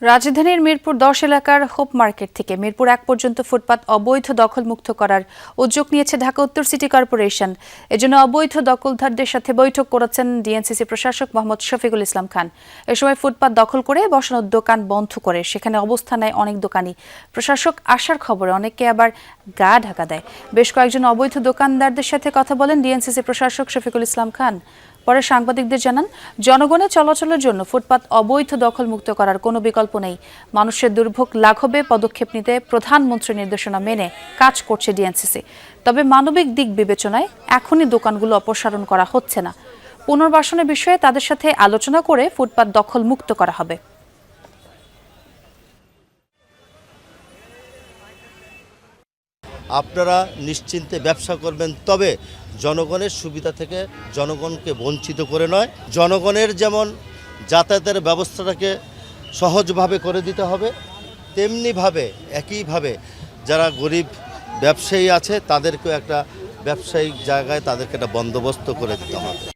রাজধানীর মিরপুর ১০ এলাকার hope market থেকে মিরপুর ১ পর্যন্ত ফুটপাত অবৈধ দখলমুক্ত করার উদ্যোগ নিয়েছে ঢাকা উত্তর সিটি কর্পোরেশন। এজন্য অবৈধ দখলদারদের সাথে বৈঠক করেছেন ডিএনসিসি প্রশাসক মোহাম্মদ শফিকুল ইসলাম খান। এ সময় ফুটপাত দখল করে বসানো দোকান বন্ধ করে সেখানে অবস্থান নেয় অনেক দোকানি। প্রশাসক আসার খবরে অনেকে আবার গা ঢাকা দেয়। বেশ কয়েকজন অবৈধ দোকানদারদের সাথে কথা বলেন ডিএনসিসি প্রশাসক শফিকুল ইসলাম খান। পরে সাংবাদিকদের জানান, জনগণের চলাচলের জন্য ফুটপাত অবৈধ দখলমুক্ত করার কোনো বিকল্প নেই। মানুষের দুর্ভোগ লাঘবে পদক্ষেপ নিতে প্রধানমন্ত্রীর নির্দেশনা মেনে কাজ করছে ডিএনসিসি। তবে মানবিক দিক বিবেচনায় এখনই দোকানগুলো অপসারণ করা হচ্ছে না। পুনর্বাসনের বিষয়ে তাদের সাথে আলোচনা করে ফুটপাত দখলমুক্ত করা হবে। আপনারা নিশ্চিন্তে ব্যবসা করবেন, তবে জনগণের সুবিধা থেকে জনগণকে বঞ্চিত করে নয়। জনগণের যেমন যাতায়াতের ব্যবস্থাটাকে সহজভাবে করে দিতে হবে, তেমনিভাবে একইভাবে যারা গরিব ব্যবসায়ী আছে তাদেরকেও একটা ব্যবসায়িক জায়গায় তাদেরকে একটা বন্দোবস্ত করে দিতে হবে।